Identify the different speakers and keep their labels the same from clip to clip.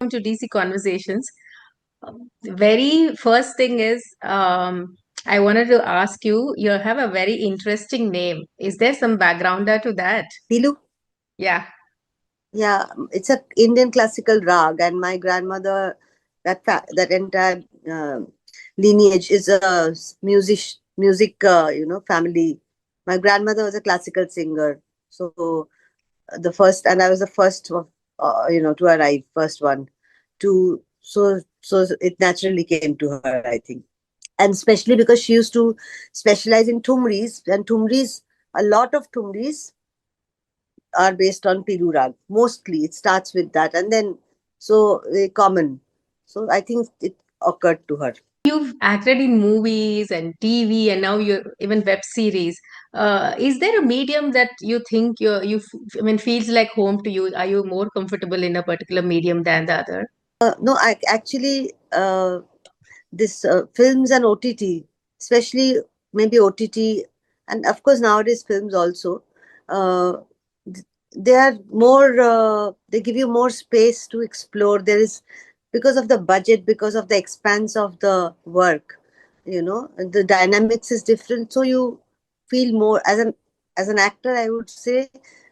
Speaker 1: to DC Conversations. Very first thing is, I wanted to ask you, you have a very interesting name. Is there some backgrounder to that?
Speaker 2: Piloo,
Speaker 1: Yeah.
Speaker 2: yeah, it's a Indian classical rag, and my grandmother, that entire lineage is a music family. My grandmother was a classical singer, so the first, and I was the first of to arrive, first one to so it naturally came to her, I think, and especially because she used to specialize in tumris, and tumris, a lot of tumris are based on Piloo rag. Mostly, it starts with that, and then so common. So I think it occurred to her.
Speaker 1: You've acted in movies and TV, and now you're even web series. Is there a medium that you think I mean, feels like home to you? Are you more comfortable in a particular medium than the other?
Speaker 2: No, I actually this films and OTT, especially maybe OTT, and of course nowadays films also. Uh, they are more. They give you more space to explore. There is, because of the budget, because of the expanse of the work. The dynamics is different, so you feel more as an actor. I would say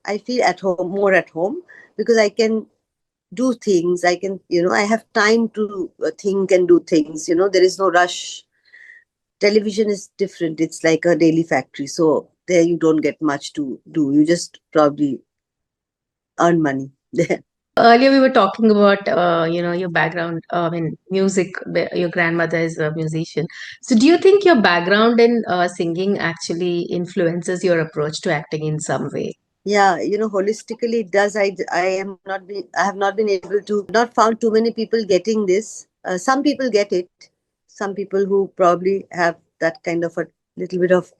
Speaker 2: I feel at home, more at home, because I can do things. I can, I have time to think and do things. There is no rush. Television is different. It's like a daily factory, so there you don't get much to do. You just probably earn money there.
Speaker 1: Earlier, we were talking about, your background, I mean, music. Your grandmother is a musician. So, do you think your background in singing actually influences your approach to acting in some way?
Speaker 2: Yeah, holistically it does. I have not been able to, not found too many people getting this. Some people get it. Some people who probably have that kind of a little bit of,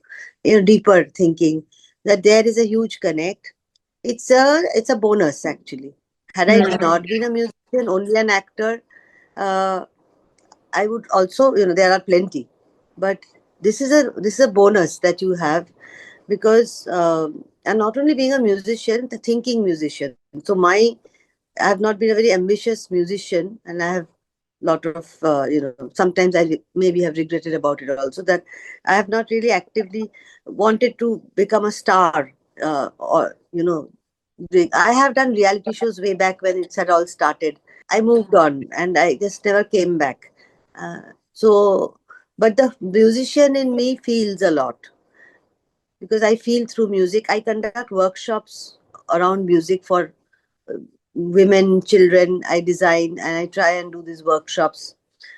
Speaker 2: deeper thinking, that there is a huge connect. It's a bonus actually. Had I
Speaker 1: Right.
Speaker 2: not been a musician, only an actor, uh, I would also, there are plenty, but this is a bonus that you have, because and not only being a musician, the thinking musician. So I have not been a very ambitious musician, and I have lot of sometimes maybe have regretted about it also, that I have not really actively wanted to become a star, or I have done reality shows way back when it had all started. I moved on and I just never came back. So, but the musician in me feels a lot, because I feel through music. I conduct workshops around music for uh, women, children. I design and I try and do these workshops,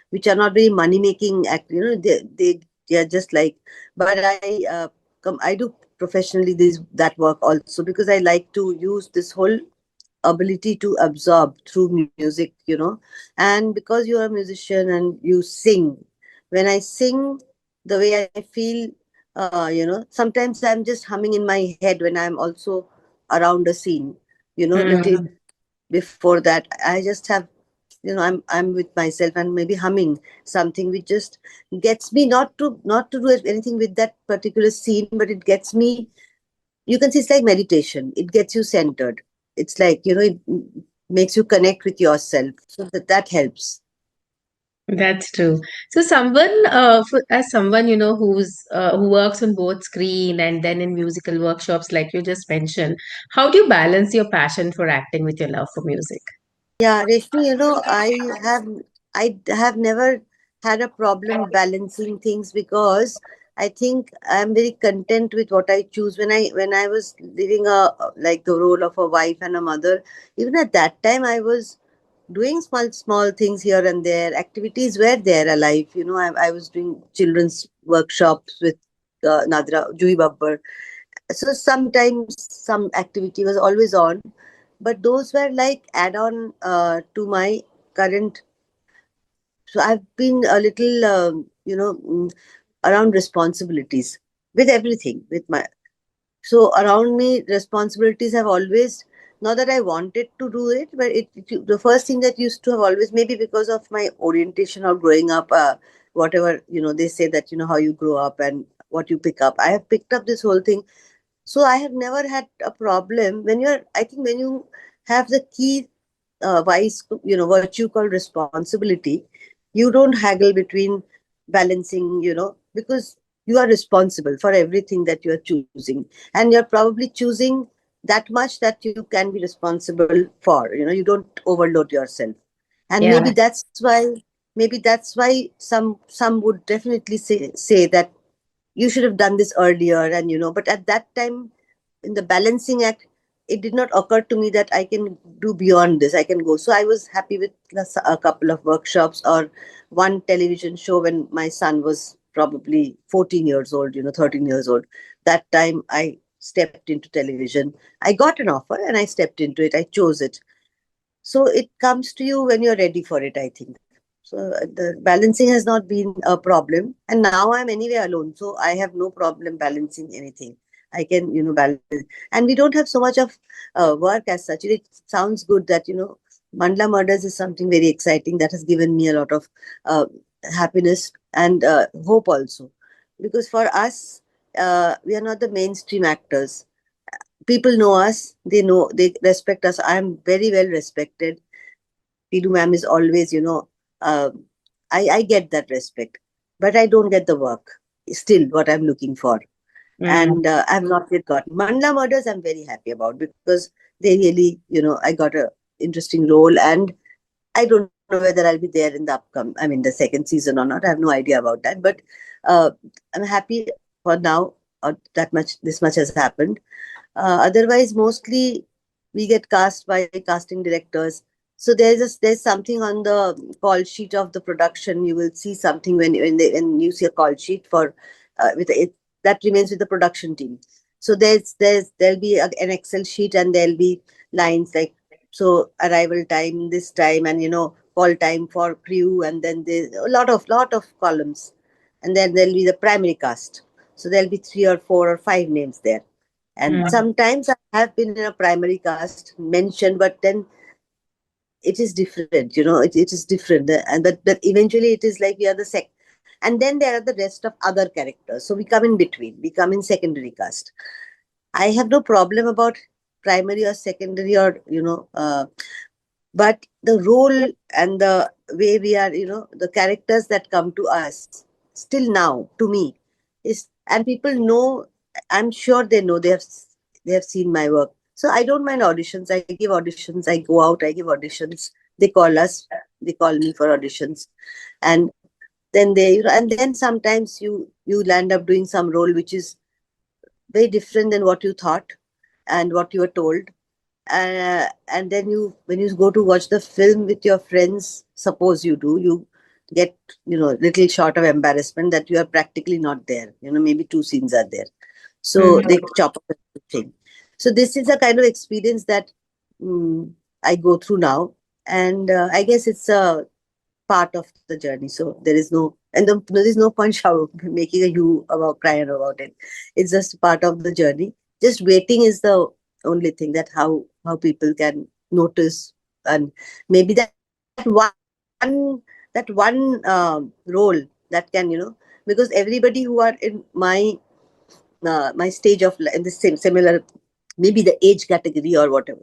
Speaker 2: which are not very money making act. They are just like, but I do professionally this that work also, because I like to use this whole ability to absorb through music, and because you are a musician and you sing, when I sing, the way I feel, sometimes I'm just humming in my head when I'm also around a scene, little
Speaker 1: Mm.
Speaker 2: before that I just have, I'm with myself and maybe humming something which just gets me, not to do anything with that particular scene, but it gets me, you can see it's like meditation. It gets you centered. It's like, it makes you connect with yourself. So that helps.
Speaker 1: That's true. So, as someone who works on both screen and then in musical workshops, like you just mentioned, how do you balance your passion for acting with your love for music?
Speaker 2: Yeah, Reshmi, I have never had a problem balancing things, because I think I'm very content with what I choose. When I was living like the role of a wife and a mother, even at that time I was doing small things here and there. Activities were there alive. I was doing children's workshops with Nadra Jui Babbar. So sometimes some activity was always on, but those were like add-on to my current. So I've been a little, around responsibilities with everything. So around me, responsibilities have always, not that I wanted to do it, but the first thing that used to have always, maybe because of my orientation or growing up, whatever, they say that, how you grow up and what you pick up. I have picked up this whole thing. So I have never had a problem when I think when you have the key vice, virtue called responsibility, you don't haggle between balancing, because you are responsible for everything that you are choosing, and you're probably choosing that much that you can be responsible for. You don't overload yourself, and
Speaker 1: Yeah.
Speaker 2: maybe that's why some would definitely say that you should have done this earlier, and but at that time, in the balancing act, it did not occur to me that I can do beyond this, I can go. So I was happy with a couple of workshops or one television show when my son was probably 14 years old, 13 years old. That time I stepped into television. I got an offer and I stepped into it, I chose it. So it comes to you when you're ready for it, I think. So the balancing has not been a problem, and now I'm anyway alone, so I have no problem balancing anything. I can, balance, and we don't have so much of work as such. It sounds good that, Mandala Murders is something very exciting that has given me a lot of uh, happiness and hope also, because for us, we are not the mainstream actors. People know us, they respect us. I am very well respected. Pidu ma'am is always, I get that respect, but I don't get the work. Still, what I'm looking for,
Speaker 1: Mm.
Speaker 2: and I've not yet gotten. Mandla Murders, I'm very happy about, because they really, I got a interesting role, and I don't know whether I'll be there in the the second season or not. I have no idea about that, but uh, I'm happy for now. That much, this much has happened. Otherwise, mostly we get cast by casting directors. So there's something on the call sheet of the production. You will see something when you see a call sheet for with it, that remains with the production team. So there'll be an Excel sheet, and there'll be lines like, so arrival time this time, and call time for crew, and then there's a lot of columns, and then there'll be the primary cast. So there'll be three or four or five names there, and
Speaker 1: Mm.
Speaker 2: sometimes I have been in a primary cast mentioned, but then it is different, it is different. And but eventually it is like we are the sec. And then there are the rest of other characters. So we come in between, we come in secondary cast. I have no problem about primary or secondary, or, but the role and the way we are, the characters that come to us still now to me is, and people know, I'm sure they know, they have seen my work. So I don't mind auditions. I give auditions, I go out, I give auditions. They call us, they call me for auditions, and then and then sometimes you land up doing some role which is very different than what you thought and what you were told. And then when you go to watch the film with your friends, suppose you get, little short of embarrassment that you are practically not there. Maybe two scenes are there, so
Speaker 1: Mm.
Speaker 2: they chop up everything. So this is a kind of experience that, mm, I go through now, and I guess it's a part of the journey. So there is no point making a you about crying about it. It's just part of the journey. Just waiting is the only thing that how people can notice, and maybe that one role that can, because everybody who are in my stage of in the same similar, maybe the age category or whatever.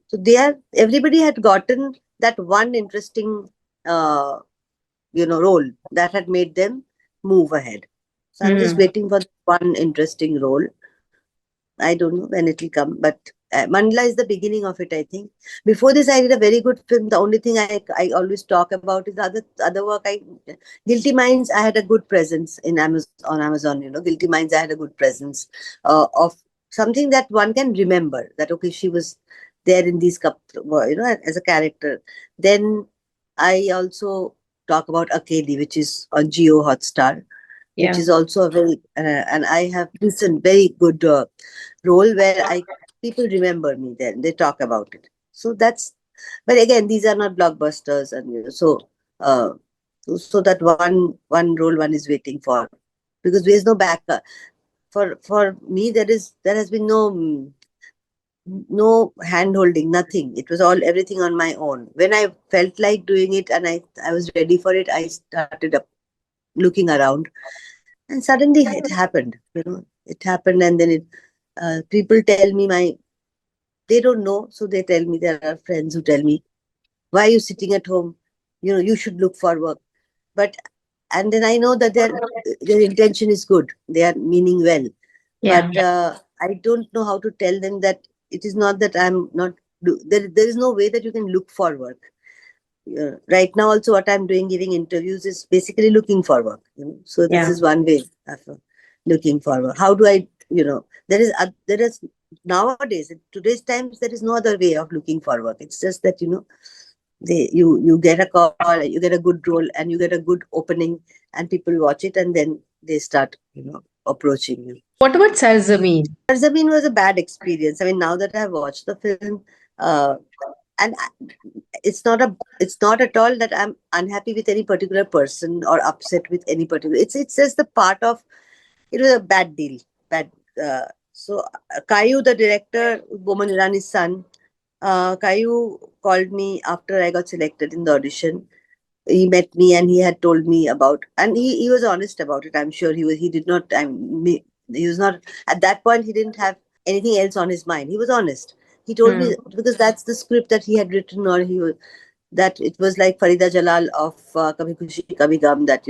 Speaker 2: So everybody had gotten that one interesting uh, role that had made them move ahead. So I'm just
Speaker 1: Mm.
Speaker 2: waiting for one interesting role. I don't know when it will come, but Mandala is the beginning of it, I think. Before this, I did a very good film. The only thing I always talk about is the other work. Guilty Minds. I had a good presence in Amazon, on Amazon. Guilty Minds. I had a good presence of something that one can remember. That, okay, she was there in these couple, as a character. Then I also talk about Akeli, which is on Geo Hotstar, which
Speaker 1: Yeah.
Speaker 2: is also a very, and I have listened very good role where I people remember me. Then they talk about it. So that's, but again, these are not blockbusters, and uh, so that one role one is waiting for, because there is no back. For me, there has been no hand holding, nothing. It was all everything on my own. When I felt like doing it and I was ready for it, I started up looking around, and suddenly it happened. It happened, and then people tell me, they don't know, so they tell me, there are friends who tell me, Why are you sitting at home? You should look for work. But and then I know that their intention is good. They are meaning well,
Speaker 1: Yeah.
Speaker 2: but I don't know how to tell them that it is not that I'm not. There is no way that you can look for work. Right now also what I'm doing, giving interviews, is basically looking for work. So this
Speaker 1: Yeah.
Speaker 2: is one way of looking for work. How do I, there is nowadays, in today's times, there is no other way of looking for work. It's just that you get a call, you get a good role, and you get a good opening, and people watch it, and then they start approaching you.
Speaker 1: What about Sarzameen?
Speaker 2: Tarzabin was a bad experience. I mean, now that I have watched the film, uh, and it's not at all that I'm unhappy with any particular person or upset with any particular. It's just the part of, it was a bad deal. Bad. Kayu, the director, Boman Irani's son, Kayu called me after I got selected in the audition. He met me and he had told me about, and he was honest about it. I'm sure he did not. He was not at that point. He didn't have anything else on his mind. He was honest. He told
Speaker 1: Hmm.
Speaker 2: me because that's the script that he had written, or that it was like Farida Jalal of Kabhi Khushi Kabhi Gum, that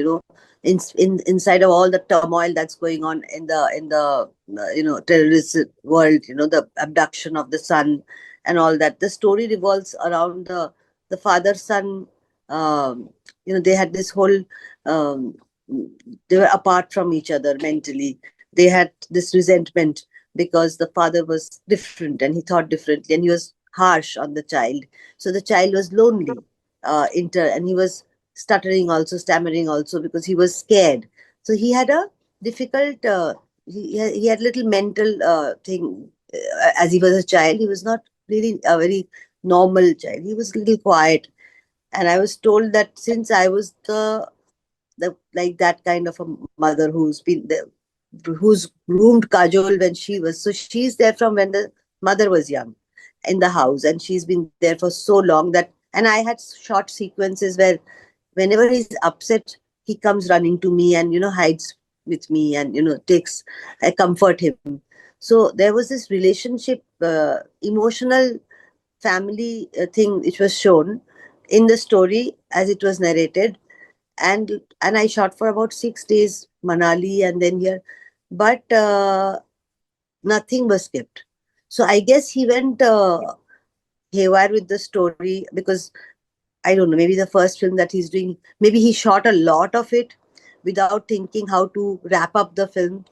Speaker 2: inside of all the turmoil that's going on in the terrorist world, the abduction of the son and all that. The story revolves around the father son. um, they had this whole, um, they were apart from each other mentally. They had this resentment because the father was different and he thought differently, and he was harsh on the child. So the child was lonely, and he was stuttering also, stammering also, because he was scared. So he had a difficult, he had little mental thing. As he was a child, he was not really a very normal child. He was a little quiet. And I was told that since I was the like that kind of a mother who's groomed Kajol when she was, so she's there from when the mother was young in the house, and she's been there for so long that, and I had short sequences where whenever he's upset, he comes running to me and hides with me, and takes, I comfort him. So there was this relationship, emotional family thing which was shown in the story as it was narrated. And I shot for about 6 days, Manali and then here, but nothing was kept. So I guess he went haywire with the story, because I don't know, maybe the first film that he's doing, maybe he shot a lot of it without thinking how to wrap up the film.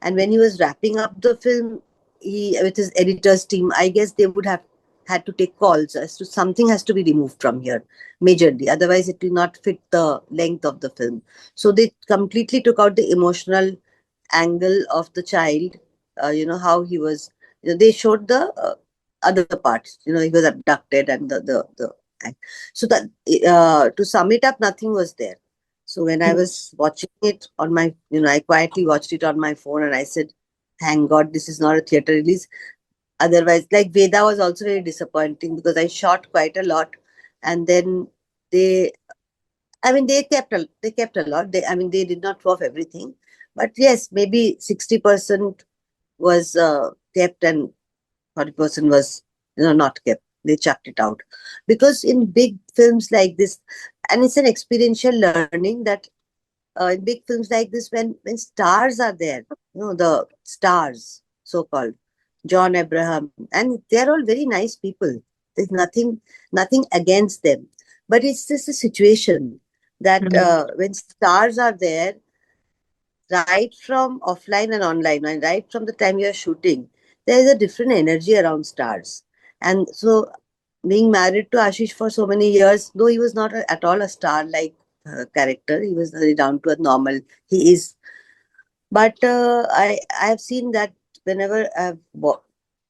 Speaker 2: And when he was wrapping up the film, he, with his editor's team, I guess they would have had to take calls as to something has to be removed from here majorly. Otherwise, it will not fit the length of the film. So they completely took out the emotional angle of the child. How he was. They showed the other parts. He was abducted, and so that, to sum it up, nothing was there. So when I was watching it on my, I quietly watched it on my phone, and I said, thank God this is not a theater release. Otherwise, like Veda was also very disappointing, because I shot quite a lot, and then they, I mean, they kept a lot. I mean, they did not drop everything, but yes, maybe 60% was kept, and 40% was not kept. They chucked it out, because in big films like this, and it's an experiential learning that in big films like this, when stars are there, the stars, so called John Abraham, and they're all very nice people. There's nothing against them, but it's just a situation that
Speaker 1: Hmm.
Speaker 2: when stars are there, right from offline and online, and right from the time you're shooting, there is a different energy around stars. And so, being married to Ashish for so many years, though he was not at all a star like character, he was very down to earth, normal. He is, but I have seen that whenever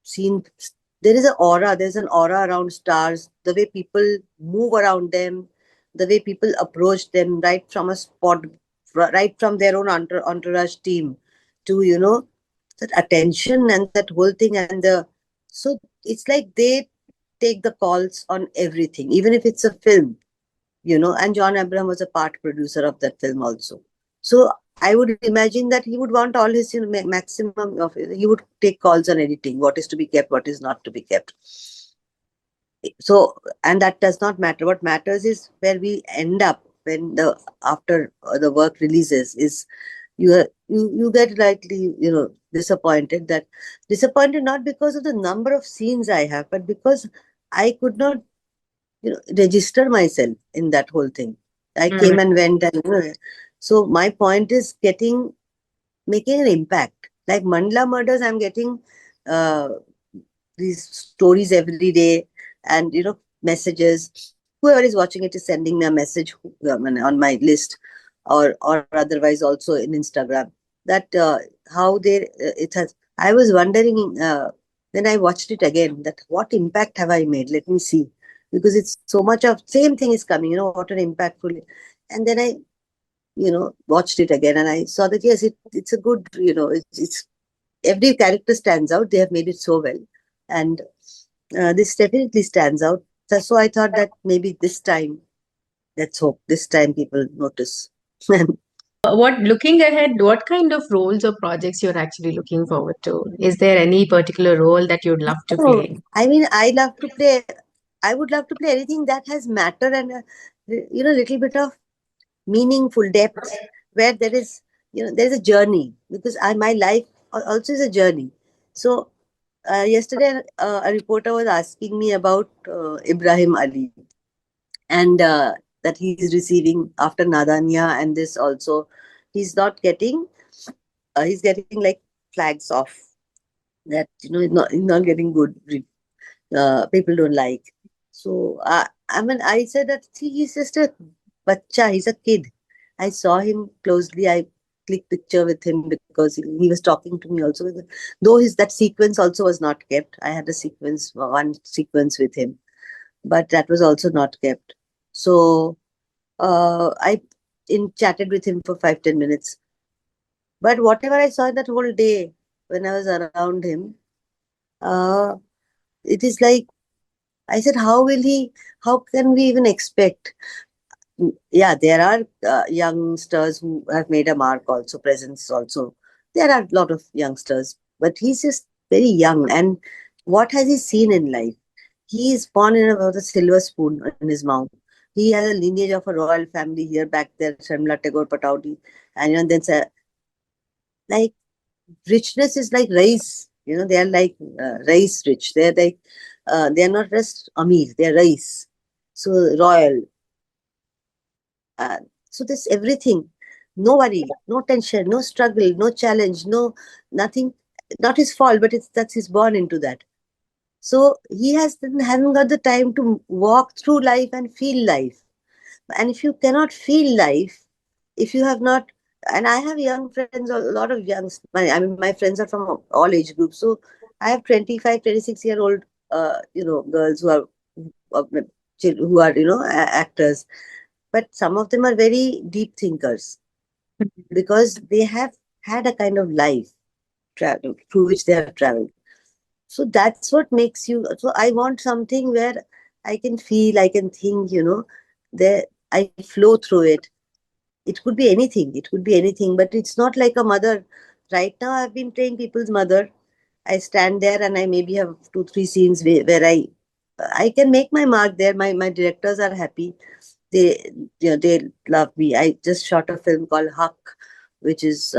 Speaker 2: seen, there is an aura. There's an aura around stars. The way people move around them, the way people approach them, right from a spot, right from their own entourage team, to that attention and that whole thing, and the so it's like they take the calls on everything, even if it's a film. And John Abraham was a part producer of that film also. So I would imagine that he would want all his maximum of, he would take calls on editing, what is to be kept, what is not to be kept. So, and that does not matter. What matters is where we end up when the after the work releases is you get rightly, disappointed. That disappointed not because of the number of scenes I have, but because I could not, register myself in that whole thing. I
Speaker 1: Mm.
Speaker 2: came and went, and so my point is making an impact. Like Mandala murders, I'm getting uh, these stories every day, and messages. Whoever is watching it is sending me a message, on my list, or otherwise also in Instagram, that how they it has. I was wondering, when I watched it again, that what impact have I made? Let me see, because it's so much of same thing is coming. What an impactful. And then I watched it again, and I saw that yes, it's a good, it's every character stands out. They have made it so well, and this definitely stands out. So I thought that maybe this time, let's hope this time people notice.
Speaker 1: What looking ahead, what kind of roles or projects you're actually looking forward to? Is there any particular role that you'd love to
Speaker 2: Oh,
Speaker 1: play?
Speaker 2: I mean, I love to play. I would love to play anything that has matter and little bit of meaningful depth, where there is there is a journey, because my life also is a journey. So yesterday, a reporter was asking me about Ibrahim Ali, and that he is receiving after Nadania, and this also, he's not getting, he's getting like flags off, that he's not getting good, people don't like. So I mean, I said that, see, he's just a bacha, he's a kid. I saw him closely. I clicked picture with him because he was talking to me also. Though his that sequence also was not kept. I had a sequence, one sequence with him, but that was also not kept. So I in chatted with him for 5-10 minutes. But whatever I saw that whole day when I was around him, uh, it is like, I said, how will he? How can we even expect? Yeah, there are youngsters who have made a mark also, presence also. There are a lot of youngsters, but he's just very young. And what has he seen in life? He is born in with a silver spoon in his mouth. He has a lineage of a royal family here, back there, Sharmila Tagore Patauti. And then like richness is like rice. They are like rice rich. They are not just Amir, they are rice. So royal. Uh, so there's everything. No worry, no tension, no struggle, no challenge, no nothing. Not his fault, but that's he's born into that. So he hasn't got the time to walk through life and feel life. And if you cannot feel life, if you have not, and I have young friends, a lot of I mean, my friends are from all age groups. So I have 25, 26-year-old, girls uh, who are, actors. But some of them are very deep thinkers, because they have had a kind of life through which they have traveled. So that's what makes you. So I want something where I can feel, I can think, there I flow through it. It could be anything. It could be anything, but it's not like a mother. Right now, I've been playing people's mother. I stand there and I maybe have 2-3 scenes where I can make my mark there. My directors are happy. They they love me. I just shot a film called Huck, which is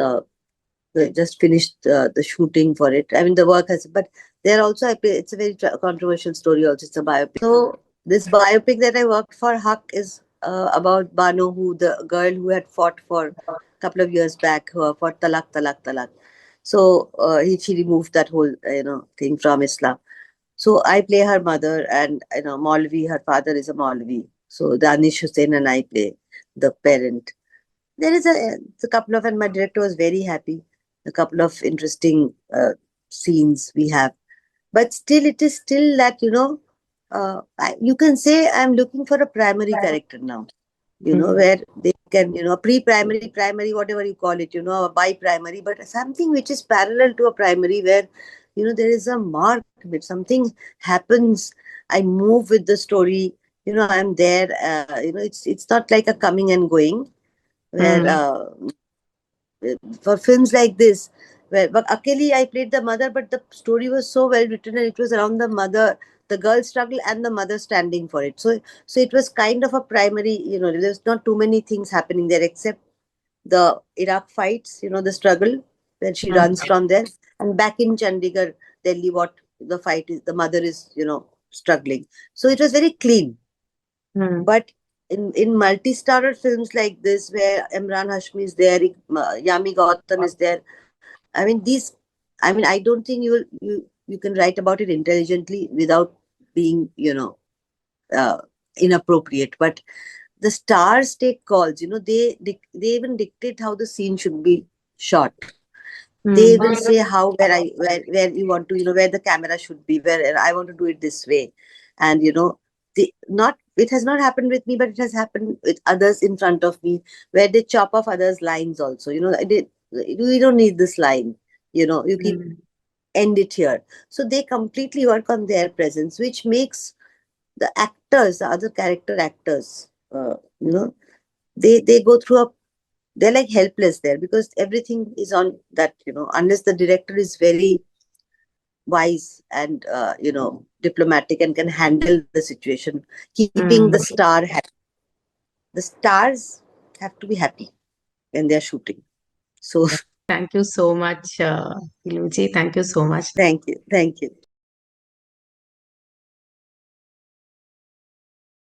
Speaker 2: just finished the shooting for it. I mean, the work has, but there also I play. It's a very controversial story. Also, it's a biopic. So this biopic that I worked for, Huck, is about Bano, who the girl who had fought for a couple of years back, who fought talak, talak, talak. So she removed that whole thing from Islam. So I play her mother, and Maulvi, her father is a Maulvi. So Danish Hussain and I play the parent. There is a couple of, and my director was very happy. A couple of interesting scenes we have, but still, it is still that you can say I'm looking for a primary character now.
Speaker 1: Mhm.
Speaker 2: Where they can, pre-primary, primary, whatever you call it, a by-primary, but something which is parallel to a primary, where there is a mark, if something happens, I move with the story. I'm there. It's not like a coming and going, where
Speaker 1: Mm.
Speaker 2: for films like this, where but Akeli I played the mother, but the story was so well written, and it was around the mother, the girl struggle and the mother standing for it. So it was kind of a primary, there's not too many things happening there except the Iraq fights, the struggle when she
Speaker 1: Mm,
Speaker 2: runs from there, and back in Chandigarh, Delhi, what the fight is, the mother is, struggling. So it was very clean.
Speaker 1: mm,
Speaker 2: But in multi-starrer films like this, where Imran Hashmi is there, Yami Gautam is there, I mean these, I mean, I don't think you can write about it intelligently without being, uh, inappropriate. But the stars take calls. They even dictate how the scene should be shot. They
Speaker 1: mm,
Speaker 2: will say how, where you want to, where the camera should be, where I want to do it this way. And not, it has not happened with me, but it has happened with others in front of me, where they chop off others lines also. We don't need this line, you keep,
Speaker 1: mm,
Speaker 2: end it here. So they completely work on their presence, which makes the actors, the other character actors, they go through a, they're like helpless there, because everything is on that, unless the director is very wise and diplomatic and can handle the situation, keeping the
Speaker 1: mm.
Speaker 2: star happy. The stars have to be happy when they're shooting. So
Speaker 1: Thank you so much, Piluji. Thank you so much.
Speaker 2: thank you, thank you.